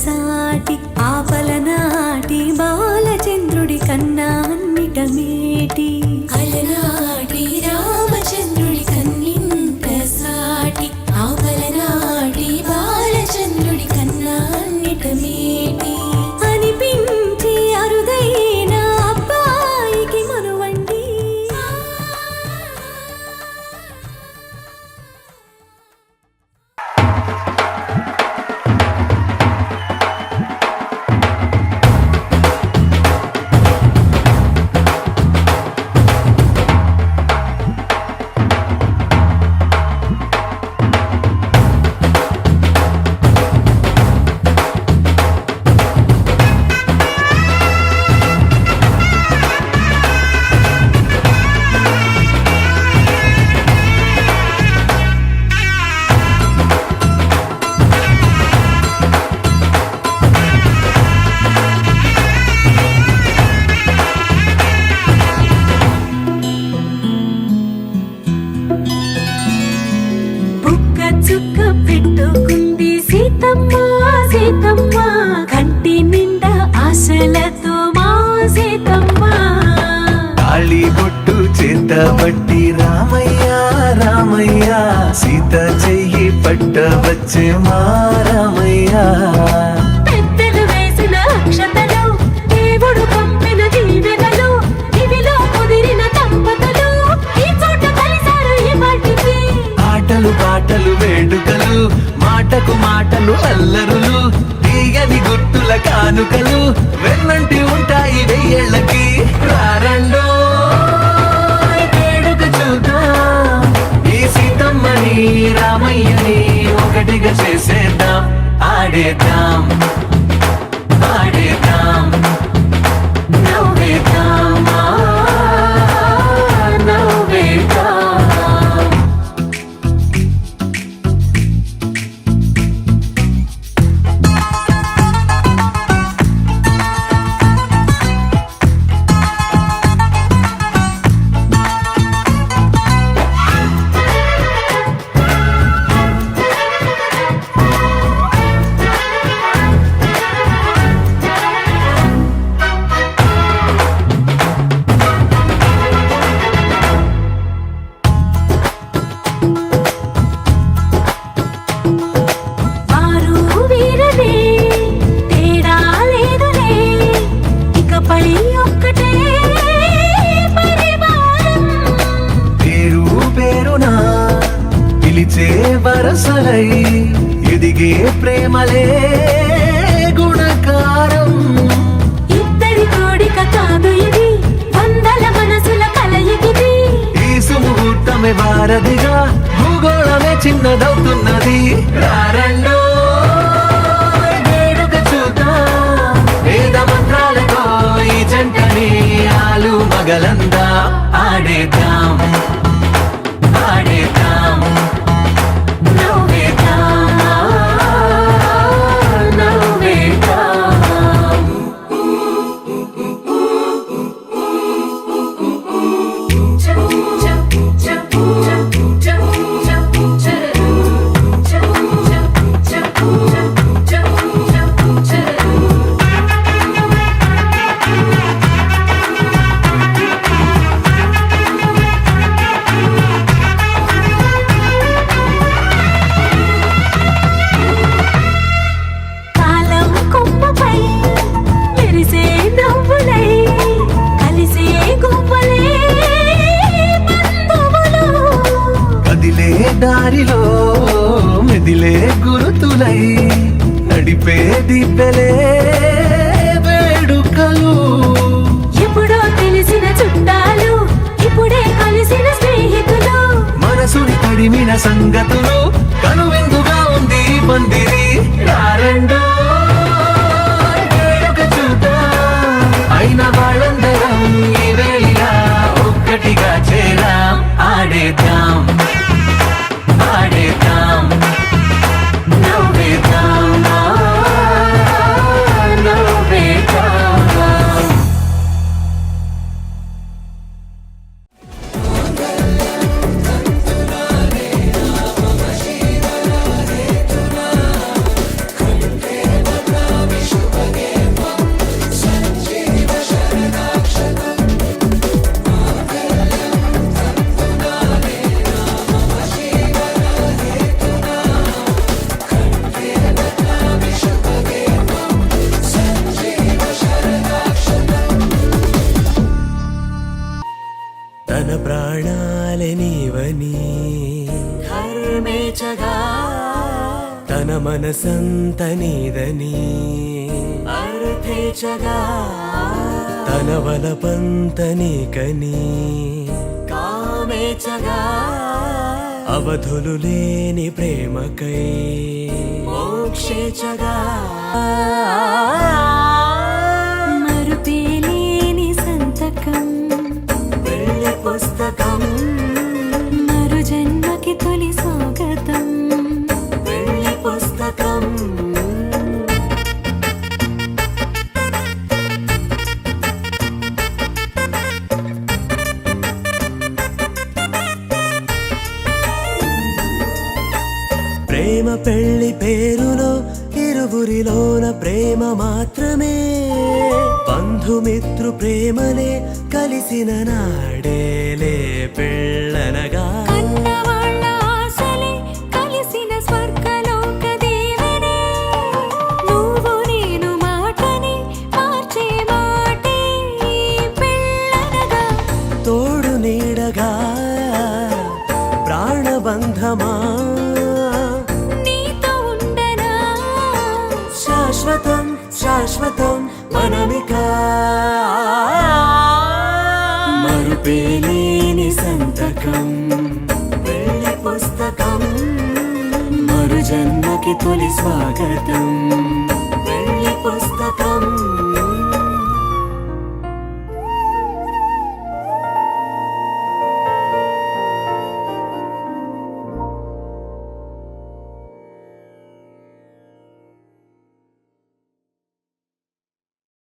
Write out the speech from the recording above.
సాటి ఆపలనాటి బాలచంద్రుడి కన్నా అన్నిట మేటి అలనాటి రామచంద్రుడి కన్నింత సాటి ఆపలనాటి బాలచంద్రుడి కన్నా అన్నిట మేటి అనిపించి అరుదైన అబ్బాయికి మనువండి. చుక్క పెట్టుకుంది సీతమ్మ సీతమ్మ కంటి నిండా ఆశలతో మా సీతమ్మ తాళి బొట్టు చేత పట్టి రామయ్య రామయ్య సీత చెయ్యి పట్ట వచ్చే మా రామయ్య. పెద్దలు వేసిన అక్షతలు దేవుడు పంపిన దీవెనలు ఇవిలో కుదిరిన దంపతులు ఈ చోట కలిసారు ఈ వాటికి. ఆటలు పాటలు వేడుకలు మాటకు మాటలు అల్లరులు తీయని గుర్తుల కానుకలు వెన్నంటి ఉంటాయి వెయ్యేళ్ళకి. రారండో వేడుక చూద్దాం ఈ సీతమ్మని రామయ్యని ఒకటిగా చేసేద్దాం ఆడేద్దాం ఆడేద్దాం నవ్వేద్దాం నవ్వేద్దాం. వరసలై ఎదిగే ప్రేమలే గుణకారం. ఇద్దరి కోడిక కాదు ఇది వందల మనసుల కలయికిది. ఈ సుముహూర్తమే వారధిగా భూగోళమే చిన్నదవుతున్నది. రారండో వేడుక చూద్దాం వేద మంత్రాలతో ఈ జంటని ఆలు మగలందా ఆడేద్దాం ఆడేద్దాం దారిలో మెదిలే గురుతులై నడిపే దిబ్బెలే వేడుకలు. ఎప్పుడో తెలిసిన చుట్టాలు ఇప్పుడే కలిసిన స్నేహితులు మనసుని తడిమిన సంగతులు కనువిందుగా ఉంది పందిరి. రారండో వేడుక చూద్దాం అయిన వాళ్ళందరం ఈ వేళ ఒక్కటిగా చేరాం ఆడేద్దాం ఆడేద్దాం నవ్వేద్దాం నవ్వేద్దాం. మన మనసంత నీదని అర్థేచగా తన వలపంత నీకని కామేచగా అవధులు లేని ప్రేమకై మోక్షేచగా మరుపేలేని సంతకం వెళ్ళి పుస్తకం మరు జన్మకి తొలి స్వాగతం వెళ్ళి పుస్తకం ప్రేమ పెళ్లి పేరులో ఇరువురిలోన ప్రేమ మాత్రమే బంధుమిత్రు ప్రేమలే కలిసిన నాడేలే పెళ్ళనగా కన్నవాళ్ళ ఆశలే కలిసిన స్వర్గలోక దేవనే నువ్వు నేను మాటని మార్చే మాటే పెళ్ళనగా తోడు నీడగా ప్రాణబంధమా నీతో ఉండనా శాశ్వతం శాశ్వతం మనమిక మరుపేలేని సంతకం వెళ్ళి పుస్తకం మరు జన్మకి తొలి స్వాగతం వెళ్ళి పుస్తకం